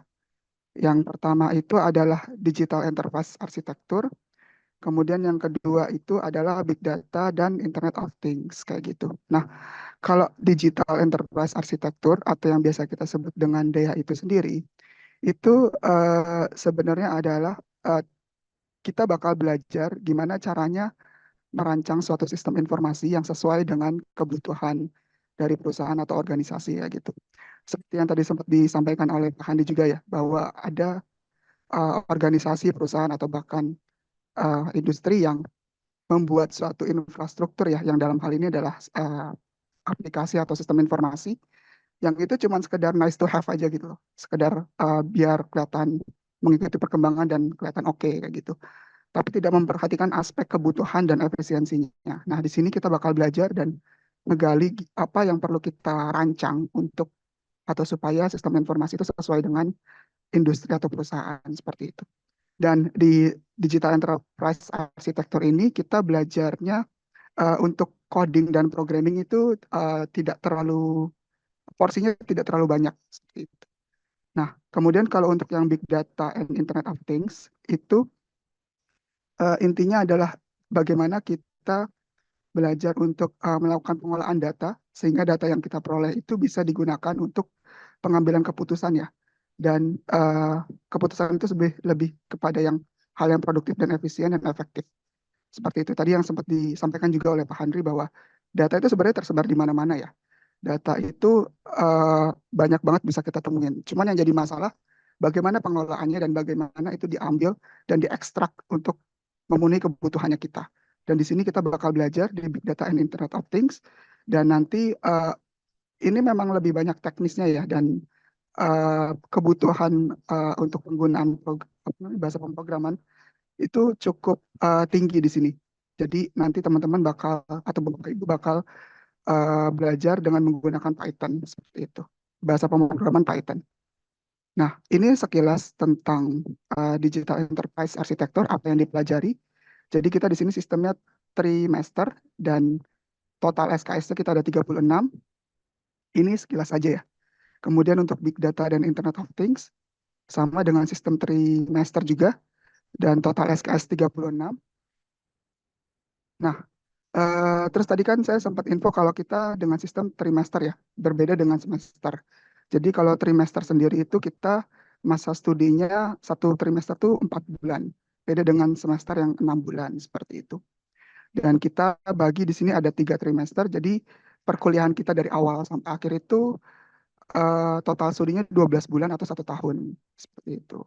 Yang pertama itu adalah Digital Enterprise Architecture, kemudian yang kedua itu adalah Big Data dan Internet of Things kayak gitu. Nah, kalau Digital Enterprise Architecture atau yang biasa kita sebut dengan DEA itu sendiri, itu sebenarnya adalah kita bakal belajar gimana caranya merancang suatu sistem informasi yang sesuai dengan kebutuhan dari perusahaan atau organisasi ya gitu. Seperti yang tadi sempat disampaikan oleh Pak Handi juga ya, bahwa ada organisasi, perusahaan atau bahkan industri yang membuat suatu infrastruktur ya, yang dalam hal ini adalah aplikasi atau sistem informasi yang itu cuma sekedar nice to have aja gitu loh, sekedar biar kelihatan mengikuti perkembangan dan kelihatan oke kayak gitu, tapi tidak memperhatikan aspek kebutuhan dan efisiensinya. Nah, di sini kita bakal belajar dan menggali apa yang perlu kita rancang untuk atau supaya sistem informasi itu sesuai dengan industri atau perusahaan seperti itu. Dan di Digital Enterprise Architecture ini kita belajarnya untuk coding dan programming itu porsinya tidak terlalu banyak seperti itu. Nah, kemudian kalau untuk yang Big Data and Internet of Things itu intinya adalah bagaimana kita belajar untuk melakukan pengolahan data sehingga data yang kita peroleh itu bisa digunakan untuk pengambilan keputusan ya. Dan keputusan itu lebih kepada hal yang produktif dan efisien dan efektif. Seperti itu tadi yang sempat disampaikan juga oleh Pak Handri bahwa data itu sebenarnya tersebar di mana-mana ya. Data itu banyak banget bisa kita temuin. Cuman yang jadi masalah bagaimana pengelolaannya dan bagaimana itu diambil dan diekstrak untuk memenuhi kebutuhannya kita. Dan di sini kita bakal belajar di Big Data and Internet of Things. Dan nanti ini memang lebih banyak teknisnya ya, dan kebutuhan untuk penggunaan bahasa pemrograman itu cukup tinggi di sini. Jadi nanti teman-teman bakal atau Bapak Ibu bakal belajar dengan menggunakan Python seperti itu, bahasa pemrograman Python. Nah, ini sekilas tentang Digital Enterprise Architecture, apa yang dipelajari. Jadi kita di sini sistemnya trimester dan total SKS-nya kita ada 36. Ini sekilas aja ya. Kemudian untuk Big Data dan Internet of Things, sama dengan sistem trimester juga, dan total SKS 36. Nah, terus tadi kan saya sempat info kalau kita dengan sistem trimester ya, berbeda dengan semester. Jadi kalau trimester sendiri itu kita masa studinya 1 trimester tuh 4 bulan. Beda dengan semester yang 6 bulan seperti itu. Dan kita bagi di sini ada 3 trimester, jadi perkuliahan kita dari awal sampai akhir itu total studinya 12 bulan atau 1 tahun. Seperti itu.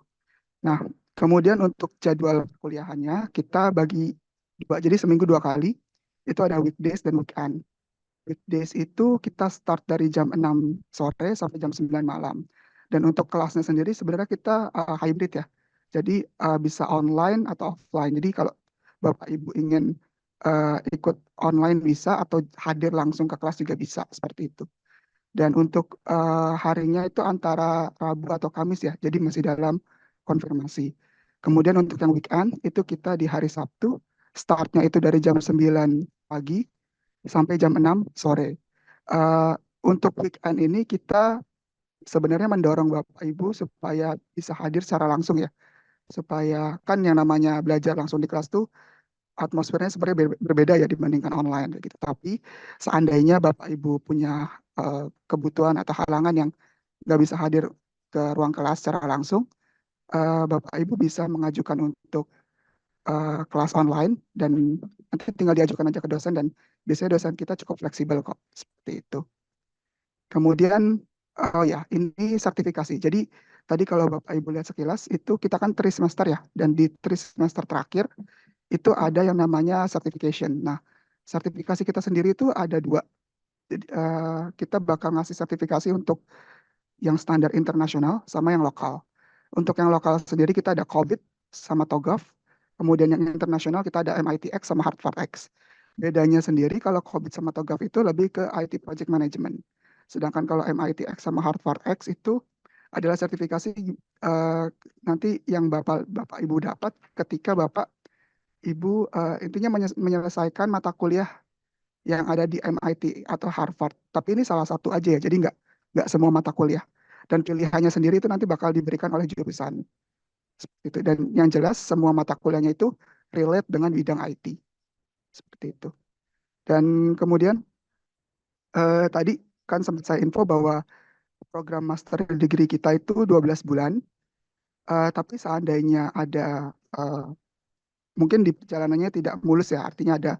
Nah, kemudian untuk jadwal perkuliahannya kita bagi 2, jadi seminggu 2 kali. Itu ada weekdays dan weekend. Weekdays itu kita start dari jam 6 sore sampai jam 9 malam. Dan untuk kelasnya sendiri sebenarnya kita hybrid ya. Jadi bisa online atau offline. Jadi kalau Bapak Ibu ingin ikut online bisa, atau hadir langsung ke kelas juga bisa, seperti itu. Dan untuk harinya itu antara Rabu atau Kamis ya. Jadi masih dalam konfirmasi. Kemudian untuk yang weekend itu kita di hari Sabtu. Startnya itu dari jam 9 pagi sampai jam 6 sore. Untuk weekend ini kita sebenarnya mendorong Bapak Ibu supaya bisa hadir secara langsung ya. Supaya kan yang namanya belajar langsung di kelas tuh atmosfernya sebenarnya berbeda ya dibandingkan online gitu. Tapi seandainya Bapak Ibu punya kebutuhan atau halangan yang nggak bisa hadir ke ruang kelas secara langsung, Bapak Ibu bisa mengajukan untuk kelas online dan nanti tinggal diajukan aja ke dosen dan biasanya dosen kita cukup fleksibel kok seperti itu. Kemudian oh ya ini sertifikasi. Jadi tadi kalau Bapak Ibu lihat sekilas itu kita kan trimester ya dan di trimester terakhir itu ada yang namanya certification. Nah, sertifikasi kita sendiri itu ada dua. Jadi, kita bakal ngasih sertifikasi untuk yang standar internasional sama yang lokal. Untuk yang lokal sendiri kita ada COVID sama TOGAF. Kemudian yang internasional kita ada MITx sama Harvard-X. Bedanya sendiri kalau COVID sama TOGAF itu lebih ke IT Project Management. Sedangkan kalau MITx sama Harvard-X itu adalah sertifikasi nanti yang Bapak Ibu dapat ketika Bapak Ibu intinya menyelesaikan mata kuliah yang ada di MIT atau Harvard. Tapi ini salah satu aja ya, jadi nggak semua mata kuliah. Dan pilihannya sendiri itu nanti bakal diberikan oleh jurusan. Seperti itu. Dan yang jelas semua mata kuliahnya itu relate dengan bidang IT. Seperti itu. Dan kemudian tadi kan sempat saya info bahwa program master degree kita itu 12 bulan. Tapi seandainya ada mungkin di perjalanannya tidak mulus ya, artinya ada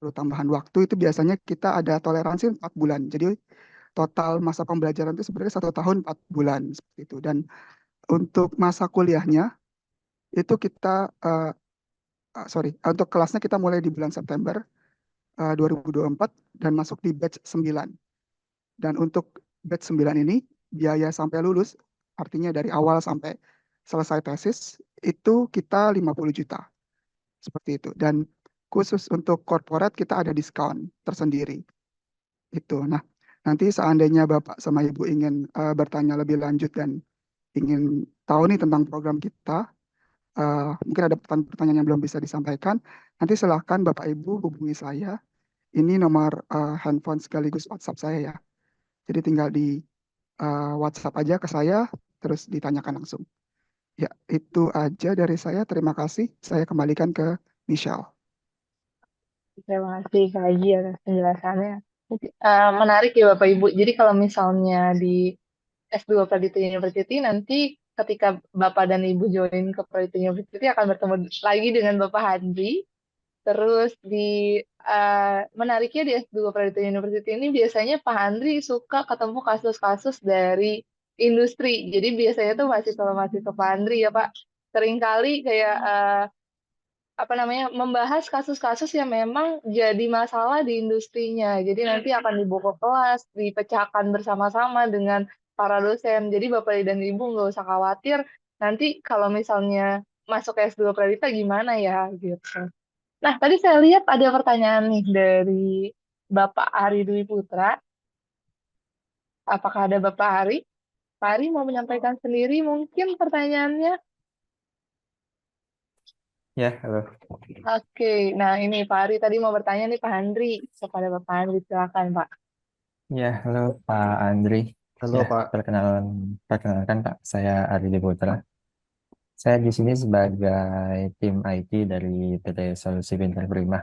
perlu tambahan waktu itu biasanya kita ada toleransi 4 bulan. Jadi total masa pembelajaran itu sebenarnya 1 tahun 4 bulan seperti itu. Dan untuk masa kuliahnya itu kita untuk kelasnya kita mulai di bulan September 2024 dan masuk di batch 9. Dan untuk batch 9 ini biaya sampai lulus artinya dari awal sampai selesai tesis itu kita 50 juta. Seperti itu. Dan khusus untuk corporate kita ada diskon tersendiri. Itu. Nah, nanti seandainya Bapak sama Ibu ingin bertanya lebih lanjut dan ingin tahu nih tentang program kita, mungkin ada pertanyaan-pertanyaan yang belum bisa disampaikan, nanti silahkan Bapak Ibu hubungi saya. Ini nomor handphone sekaligus WhatsApp saya ya. Jadi tinggal di WhatsApp aja ke saya, terus ditanyakan langsung. Ya, itu aja dari saya. Terima kasih. Saya kembalikan ke Michelle. Terima kasih Kak Haji atas penjelasannya. Menarik ya Bapak Ibu. Jadi kalau misalnya di S2 Pradita University nanti ketika Bapak dan Ibu join ke Pradita University akan bertemu lagi dengan Bapak Hadri. Terus menariknya di S2 Pradita University ini biasanya Pak Andri suka ketemu kasus-kasus dari industri. Jadi biasanya tuh mahasiswa-mahasiswa Pak Andri ya Pak seringkali kayak apa namanya membahas kasus-kasus yang memang jadi masalah di industrinya. Jadi nanti akan dibawa ke kelas, dipecahkan bersama-sama dengan para dosen. Jadi Bapak dan Ibu nggak usah khawatir nanti kalau misalnya masuk S2 Pradita gimana ya gitu. Nah, tadi saya lihat ada pertanyaan nih dari Bapak Ari Dwi Putra. Apakah ada Bapak Ari? Pak Ari mau menyampaikan sendiri mungkin pertanyaannya? Ya, halo. Oke, nah ini Pak Ari tadi mau bertanya nih Pak Andri. Kepada Bapak Andri, silakan Pak. Ya, halo Pak Andri. Halo Ya, Pak. perkenalkan Pak, saya Ari Putra. Saya di sini sebagai tim IT dari PT Solusi Pintar Prima.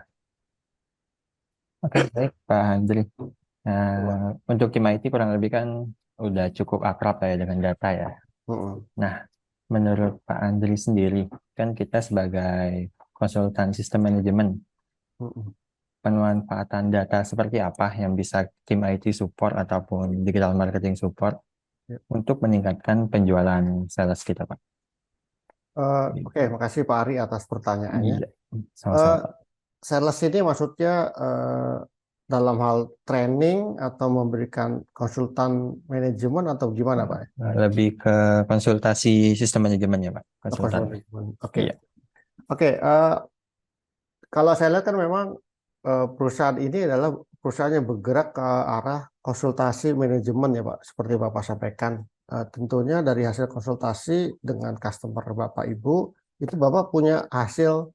Oke, baik Pak Andri. Nah, untuk tim IT kurang lebih kan udah cukup akrab ya dengan data ya. Nah, menurut Pak Andri sendiri, kan kita sebagai konsultan sistem manajemen, pemanfaatan data seperti apa yang bisa tim IT support ataupun digital marketing support untuk meningkatkan penjualan sales kita, Pak? Oke, makasih Pak Ari atas pertanyaannya. Iya, sama-sama, Pak. Sales ini maksudnya dalam hal training atau memberikan konsultan manajemen atau gimana Pak? Lebih ke konsultasi sistem manajemen ya, Pak. Konsultan. Oke. Iya. Oke, kalau saya lihat kan memang perusahaan ini adalah perusahaan yang bergerak ke arah konsultasi manajemen ya Pak, seperti Bapak sampaikan. Tentunya dari hasil konsultasi dengan customer Bapak Ibu, itu Bapak punya hasil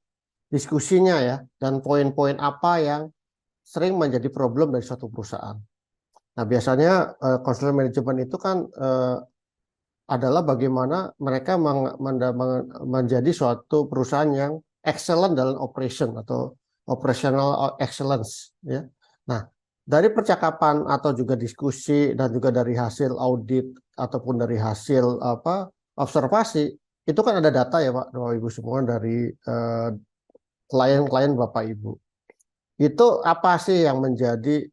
diskusinya ya, dan poin-poin apa yang sering menjadi problem dari suatu perusahaan. Nah, biasanya konsultan manajemen itu kan adalah bagaimana mereka menjadi suatu perusahaan yang excellent dalam operation atau operational excellence, ya. Nah, dari percakapan atau juga diskusi dan juga dari hasil audit ataupun dari hasil observasi, itu kan ada data ya Pak, Bapak Ibu semua, dari klien-klien Bapak Ibu. Itu apa sih yang menjadi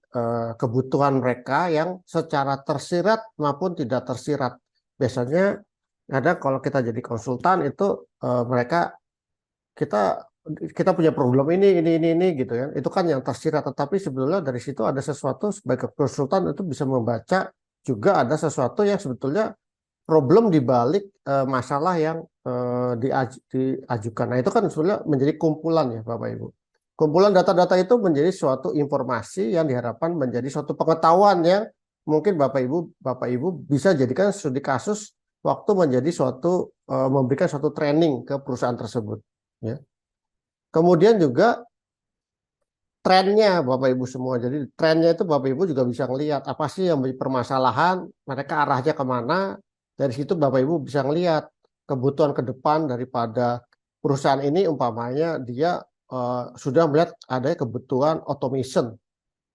kebutuhan mereka yang secara tersirat maupun tidak tersirat? Biasanya ada kalau kita jadi konsultan itu mereka kita punya problem ini gitu ya. Itu kan yang tersirat, tetapi sebetulnya dari situ ada sesuatu sebagai konsultan itu bisa membaca juga ada sesuatu yang sebetulnya problem di balik masalah yang diajukan. Nah, itu kan sebetulnya menjadi kumpulan ya Bapak Ibu. Kumpulan data-data itu menjadi suatu informasi yang diharapkan menjadi suatu pengetahuan yang mungkin Bapak Ibu bisa jadikan studi kasus waktu menjadi suatu memberikan suatu training ke perusahaan tersebut, ya. Kemudian juga trennya Bapak Ibu semua. Jadi trennya itu Bapak Ibu juga bisa ngelihat apa sih yang menjadi permasalahan, mereka arahnya kemana. Dari situ Bapak Ibu bisa ngelihat kebutuhan ke depan daripada perusahaan ini, umpamanya dia sudah melihat ada kebutuhan automation.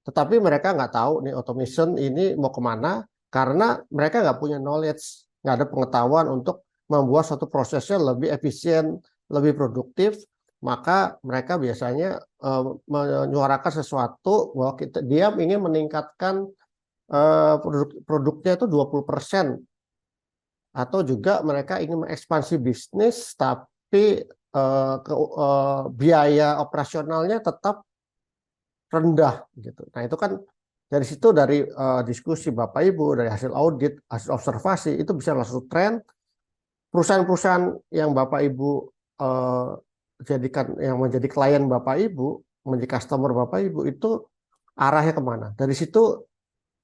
Tetapi mereka nggak tahu nih automation ini mau kemana karena mereka nggak punya knowledge, nggak ada pengetahuan untuk membuat suatu prosesnya lebih efisien, lebih produktif. Maka mereka biasanya menyuarakan sesuatu bahwa dia ingin meningkatkan produknya itu 20%, atau juga mereka ingin mengekspansi bisnis tapi biaya operasionalnya tetap rendah gitu. Nah, itu kan dari situ, dari diskusi Bapak Ibu, dari hasil audit, hasil observasi, itu bisa langsung tren perusahaan-perusahaan yang Bapak Ibu jadikan yang menjadi klien Bapak Ibu, menjadi customer Bapak Ibu, itu arahnya kemana. Dari situ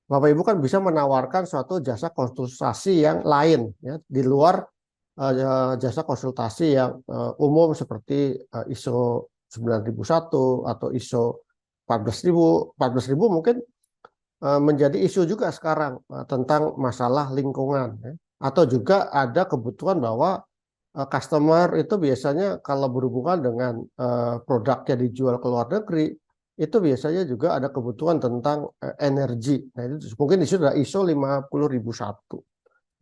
Bapak Ibu kan bisa menawarkan suatu jasa konsultasi yang lain, ya, di luar jasa konsultasi yang umum seperti ISO 9001 atau ISO 14.000. 14.000 mungkin menjadi isu juga sekarang tentang masalah lingkungan, ya. Atau juga ada kebutuhan bahwa customer itu biasanya kalau berhubungan dengan produknya dijual ke luar negeri, itu biasanya juga ada kebutuhan tentang energi. Nah, itu mungkin isu adalah ISO 50.001.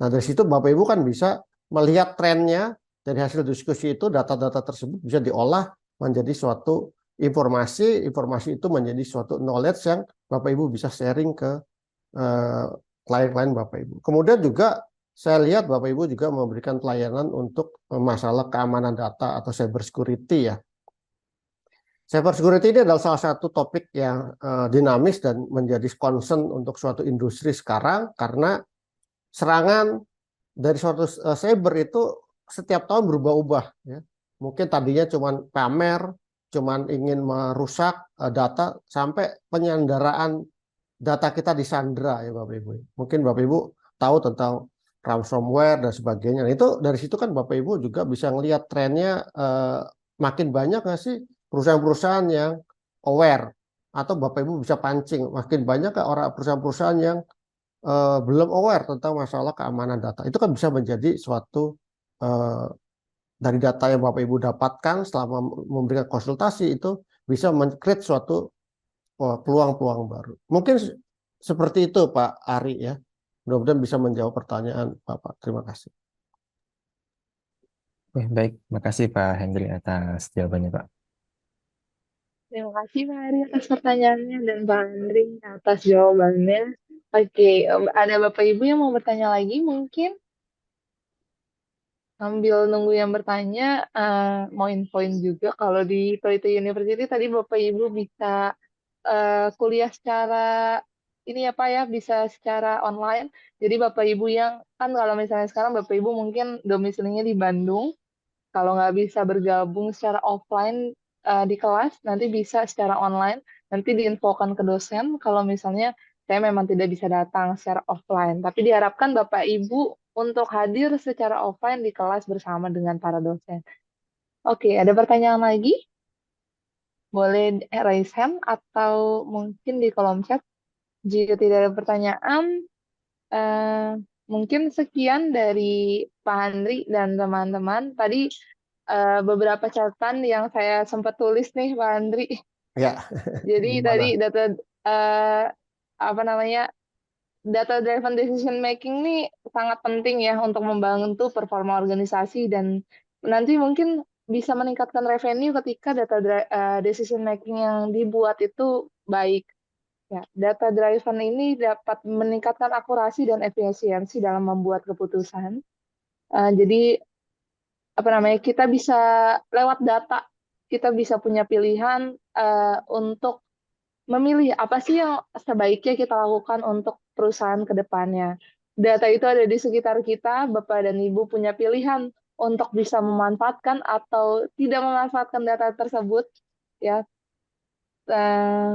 Nah, dari situ Bapak Ibu kan bisa melihat trennya dari hasil diskusi itu, data-data tersebut bisa diolah menjadi suatu informasi, informasi itu menjadi suatu knowledge yang Bapak Ibu bisa sharing ke klien-klien Bapak Ibu. Kemudian juga saya lihat Bapak Ibu juga memberikan pelayanan untuk masalah keamanan data atau cyber security, ya. Cyber security ini adalah salah satu topik yang dinamis dan menjadi concern untuk suatu industri sekarang, karena serangan dari suatu cyber itu setiap tahun berubah-ubah, ya. Mungkin tadinya cuma pamer, cuma ingin merusak data, sampai penyanderaan data kita disandra, ya Bapak Ibu. Mungkin Bapak Ibu tahu tentang ransomware dan sebagainya. Nah, itu dari situ kan Bapak Ibu juga bisa ngelihat trennya, makin banyak nggak sih perusahaan-perusahaan yang aware, atau Bapak Ibu bisa pancing makin banyak ke orang perusahaan-perusahaan yang belum aware tentang masalah keamanan data. Itu kan bisa menjadi suatu dari data yang Bapak Ibu dapatkan selama memberikan konsultasi, itu bisa men-create suatu peluang-peluang baru. Mungkin seperti itu Pak Ari, ya. Mudah-mudahan bisa menjawab pertanyaan Bapak. Terima kasih. Baik, makasih Pak Hendri atas jawabannya Pak. Terima kasih Pak Ari atas pertanyaannya dan Pak Andri atas jawabannya. Oke, ada Bapak Ibu yang mau bertanya lagi mungkin? Sambil nunggu yang bertanya, mau infoin juga kalau di Pelita University tadi Bapak Ibu bisa kuliah secara ini ya Pak ya, bisa secara online. Jadi Bapak Ibu yang kan kalau misalnya sekarang Bapak Ibu mungkin domisilinya di Bandung, kalau nggak bisa bergabung secara offline di kelas, nanti bisa secara online. Nanti diinfokan ke dosen kalau misalnya saya memang tidak bisa datang secara offline. Tapi diharapkan Bapak Ibu untuk hadir secara offline di kelas bersama dengan para dosen. Oke, ada pertanyaan lagi? boleh raise hand atau mungkin di kolom chat. Jika tidak ada pertanyaan, eh, mungkin sekian dari Pak Andri dan teman-teman. Tadi beberapa catatan yang saya sempat tulis nih, Pak Andri. Ya, Jadi tadi gimana? data apa namanya, data driven decision making ini sangat penting ya untuk membantu performa organisasi dan nanti mungkin bisa meningkatkan revenue ketika decision making yang dibuat itu baik. Ya, data driven ini dapat meningkatkan akurasi dan efisiensi dalam membuat keputusan. Jadi apa namanya, kita bisa lewat data kita bisa punya pilihan untuk memilih apa sih yang sebaiknya kita lakukan untuk perusahaan ke depannya. Data itu ada di sekitar kita, Bapak dan Ibu punya pilihan untuk bisa memanfaatkan atau tidak memanfaatkan data tersebut, ya. Eh,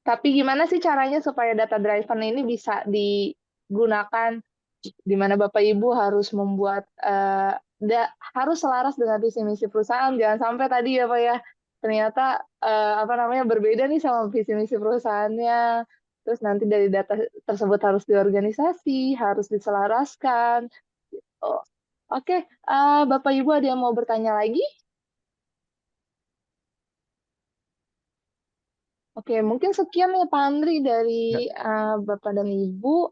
tapi gimana sih caranya supaya data driven ini bisa digunakan, di mana Bapak Ibu harus membuat harus selaras dengan visi misi perusahaan. Jangan sampai tadi ya Pak ya, ternyata apa namanya berbeda nih sama visi misi perusahaannya. Terus nanti dari data tersebut harus diorganisasi, harus diselaraskan. Oh, oke, Bapak Ibu ada yang mau bertanya lagi? Oke, mungkin sekian ya Pak Andri dari Ya. Bapak dan Ibu.